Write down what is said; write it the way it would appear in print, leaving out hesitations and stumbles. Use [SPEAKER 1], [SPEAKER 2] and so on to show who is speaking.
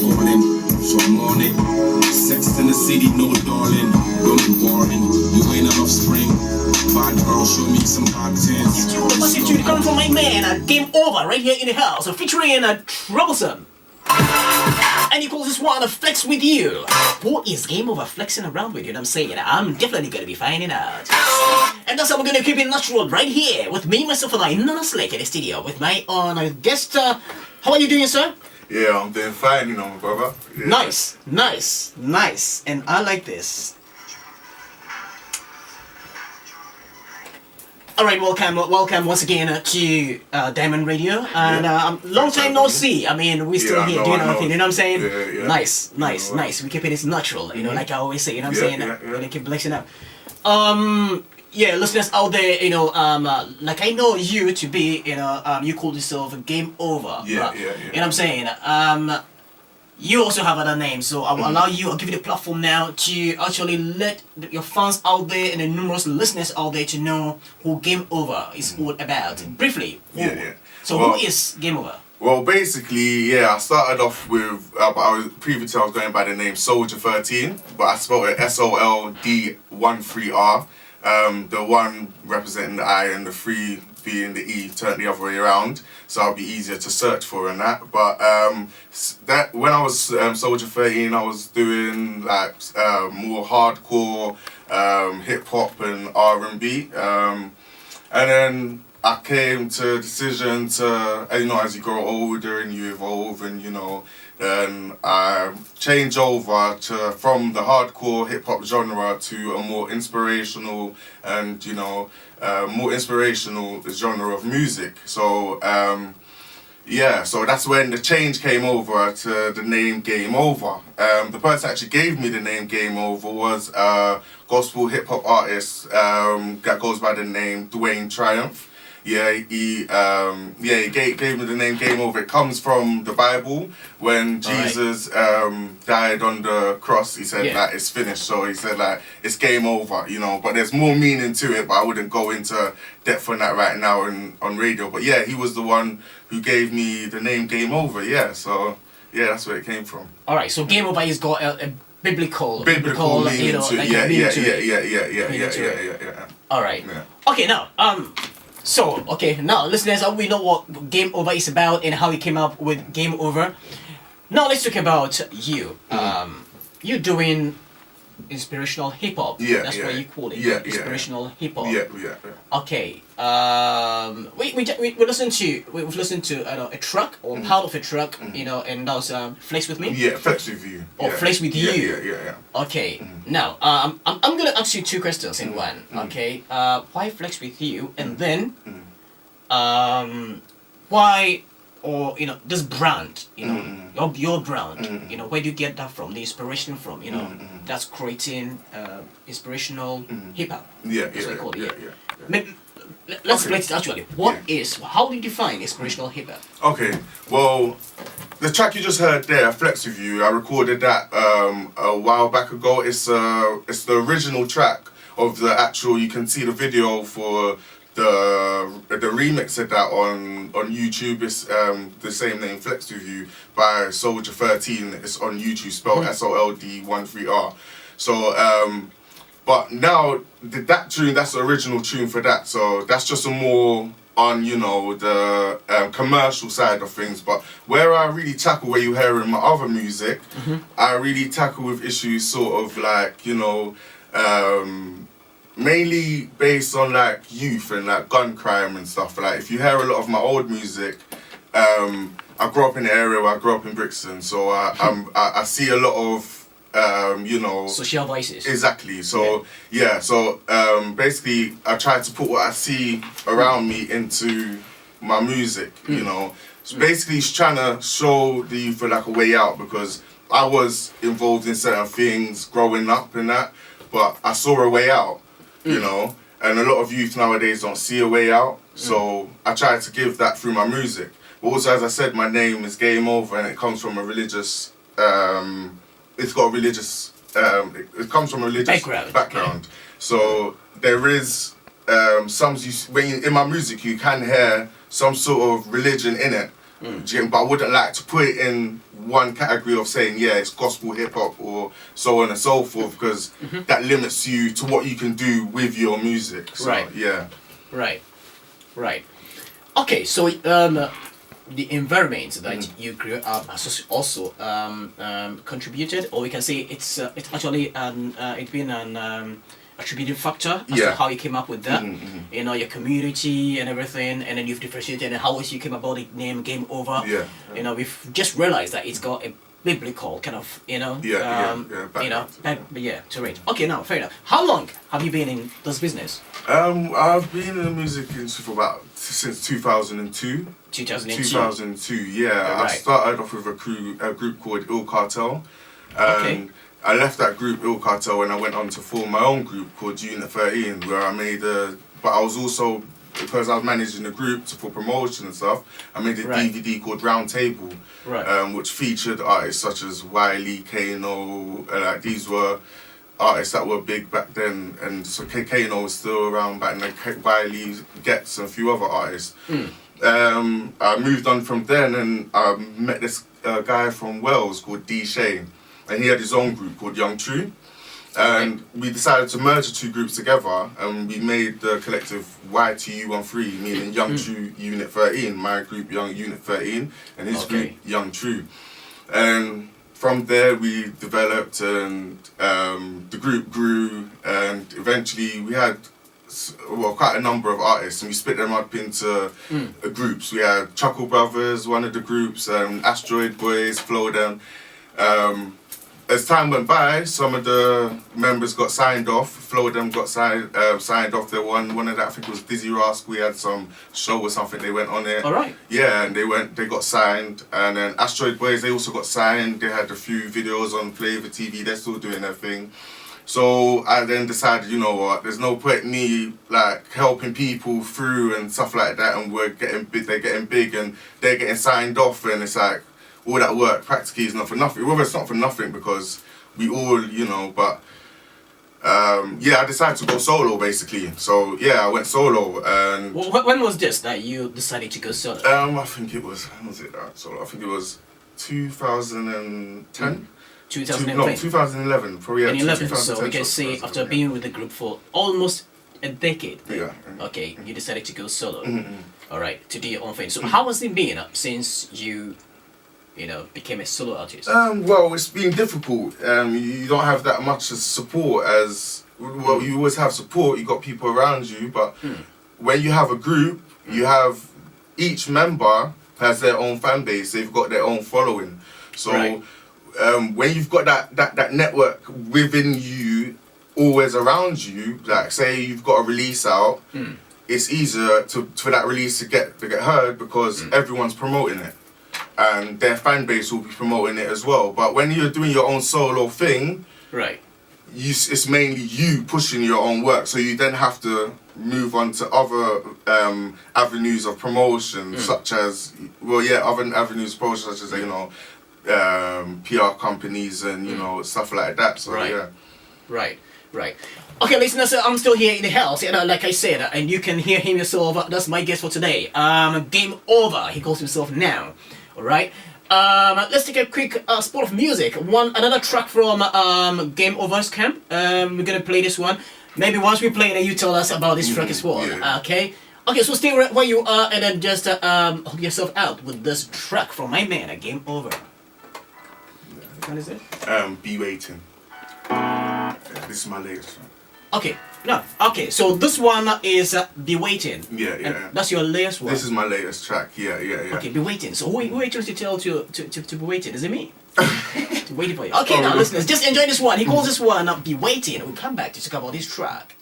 [SPEAKER 1] calling, so I'm on it. Sex in the city, no darling. Don't be boring, you ain't enough spring. Bad girl, show me some hot tins.
[SPEAKER 2] Massive tune coming from my man, Game Over, right here in the house, featuring Troublesome. And he calls this one Flex With You. What is Game Over flexing around with you? I'm saying, I'm definitely gonna be finding out. And that's how we're gonna keep it natural right here with me, myself, and I, Nana Slake in the studio with my own guest. How are you doing, sir?
[SPEAKER 3] Yeah, I'm doing fine, you know, my brother. Yeah.
[SPEAKER 2] Nice. And I like this. Alright, welcome once again to Diamond Radio. And long time no see. I mean, we're still here doing our thing, you know what I'm saying?
[SPEAKER 3] Yeah.
[SPEAKER 2] Nice. We keep it natural, you know, like I always say, you know what I'm saying? We're gonna keep blessing up. Yeah, listeners out there, you know, like I know you to be, you know, you call yourself Game Over.
[SPEAKER 3] Yeah.
[SPEAKER 2] You know what I'm saying? You also have other names, so I will allow you, I'll give you the platform now to actually let your fans out there and the numerous listeners out there to know who Game Over is all about. Briefly. So who is Game Over?
[SPEAKER 3] Well, basically, I started off with, previously I was going by the name Soldier 13, but I spelled it SOLD13R. The 1 representing the I and the 3 being the E, turned the other way around, so I'll be easier to search for in that. But that when I was Soldier 13, I was doing like more hardcore hip hop and R&B, and then I came to a decision to, you know, as you grow older and you evolve, and you know, then I change over from the hardcore hip hop genre to a more inspirational and, you know, more inspirational genre of music. So so that's when the change came over to the name Game Over. The person that actually gave me the name Game Over was a gospel hip hop artist that goes by the name Dwayne Triumph. He gave me the name Game Over. It comes from the Bible when Jesus died on the cross. He said that it's finished. So he said like it's game over, you know. But there's more meaning to it. But I wouldn't go into depth on that right now on radio. But he was the one who gave me the name Game Over. So that's where it came from.
[SPEAKER 2] All right. So Game Over has got a biblical
[SPEAKER 3] meaning to it.
[SPEAKER 2] Yeah. All right. Yeah. Okay. Now now listeners, we know what Game Over is about and how he came up with Game Over. Now let's talk about you. You're doing inspirational hip hop. That's what you call it. Inspirational hip hop. Okay. We've listened to a track or part of a track, you know, and that was Flex With Me.
[SPEAKER 3] Yeah, Flex With You.
[SPEAKER 2] Flex With You.
[SPEAKER 3] Yeah.
[SPEAKER 2] Okay. Now I'm gonna ask you 2 questions in one. Okay. Why Flex With You, and then why, or you know, this brand, you know, your brand, you know, where do you get that from? The inspiration from, you know, that's creating inspirational hip hop. That's what I call it. Let's split it actually. How do you define inspirational hip hop?
[SPEAKER 3] Okay, well, the track you just heard there, Flex With You, I recorded that a while back ago. It's the original track of the actual. You can see the video for the remix of that on YouTube. It's the same name, Flex With You, by Soldier 13. It's on YouTube, spelled SOLD13R. So but now that tune, that's the original tune for that. So that's just a more on, you know, the commercial side of things. But where I really tackle, where you hear in my other music, I really tackle with issues sort of like, you know, mainly based on like youth and like gun crime and stuff. Like if you hear a lot of my old music, I grew up in the area where I grew up in Brixton, so I see a lot of you know,
[SPEAKER 2] social vices.
[SPEAKER 3] Exactly. So basically I try to put what I see around me into my music, you know. So basically it's trying to show the youth like a way out, because I was involved in certain things growing up and that, but I saw a way out, you know, and a lot of youth nowadays don't see a way out, so I try to give that through my music. But also, as I said, my name is Game Over, and it comes from a religious, it's got a religious, it comes from a religious background. So there is in my music you can hear some sort of religion in it, But I wouldn't like to put it in one category of saying, yeah, it's gospel hip hop or so on and so forth, because that limits you to what you can do with your music. So,
[SPEAKER 2] Right.
[SPEAKER 3] Yeah.
[SPEAKER 2] Right. Okay, so the environment that you grew up also contributed, or we can say it's actually it's been an attributing factor as to how you came up with that. You know, your community and everything, and then you've differentiated and how else you came about the name Game Over.
[SPEAKER 3] Yeah.
[SPEAKER 2] You know, we've just realized that it's got a biblical kind of, you know, terrain. Okay, now fair enough. How long have you been in this business?
[SPEAKER 3] I've been in the music industry for since 2002.
[SPEAKER 2] 2002.
[SPEAKER 3] 2002, yeah.
[SPEAKER 2] Right.
[SPEAKER 3] I started off with a group called Il Cartel.
[SPEAKER 2] Okay.
[SPEAKER 3] I left that group, Il Cartel, and I went on to form my own group called Unit 13, where I made but I was also, because I was managing the group for promotion and stuff, I made a DVD called Round Table, which featured artists such as Wiley, Kano, these were artists that were big back then, and so Kano was still around back then, Wiley, Getz, and a few other artists. I moved on from then, and I met this guy from Wales called D. Shane, and he had his own group called Young True. And we decided to merge the two groups together, and we made the collective YTU13, meaning Young True Unit 13, my group Young Unit 13, and his group Young True. And from there we developed, and the group grew, and eventually we had quite a number of artists, and we split them up into groups. We had Chuckle Brothers, one of the groups, Asteroid Boys, Flow Them. As time went by, some of the members got signed off. Flow of them got signed off. They won one of that. I think it was Dizzy Rascal. We had some show or something. They went on it.
[SPEAKER 2] All right.
[SPEAKER 3] Yeah, and they got signed. And then Asteroid Boys, they also got signed. They had a few videos on Flavor TV. They're still doing their thing. So I then decided, you know what? There's no point in me like helping people through and stuff like that. And we're getting big. They're getting big, and they're getting signed off. And it's like, all that work practically is not for nothing. Well, it's not for nothing because we all, you know, but I decided to go solo basically. So yeah, I went solo. And
[SPEAKER 2] when was this that you decided to go solo?
[SPEAKER 3] I think it was, when was it that solo? I think it was 2010. 2011. Probably. Yeah,
[SPEAKER 2] 2011. So we can say after being with the group for almost a decade.
[SPEAKER 3] Yeah.
[SPEAKER 2] Okay, you decided to go solo. All right, to do your own thing. So how has it been since you became a solo artist?
[SPEAKER 3] Well, it's been difficult. You don't have that much support as well. You always have support. You got people around you, but when you have a group, you have each member has their own fan base. They've got their own following. So when you've got that network within you, always around you, like say you've got a release out, it's easier for that release to get heard because everyone's promoting it. And their fan base will be promoting it as well. But when you're doing your own solo thing, it's mainly you pushing your own work. So you then have to move on to other avenues of promotion, such as other avenues of promotion, such as PR companies and stuff like that. So
[SPEAKER 2] Right. Okay, listeners, I'm still here in the house, like I said, and you can hear him yourself. That's my guest for today. Game Over, he calls himself now. Alright, let's take a quick spot of music. Another track from Game Over's camp. We're gonna play this one. Maybe once we play it, you tell us about this track as well.
[SPEAKER 3] Yeah.
[SPEAKER 2] Okay, so stay right where you are, and then just hook yourself out with this track from my man, Game Over. What is it?
[SPEAKER 3] Be Waiting. This is my latest one.
[SPEAKER 2] Okay, so this one is Be Waiting.
[SPEAKER 3] Yeah.
[SPEAKER 2] That's your latest one.
[SPEAKER 3] This is my latest track. Yeah.
[SPEAKER 2] Okay, Be Waiting. So who are you to tell to be waiting? Is it me? Waiting for you. Okay, now listeners, just enjoy this one. He calls this one Be Waiting. We'll come back to talk about this track.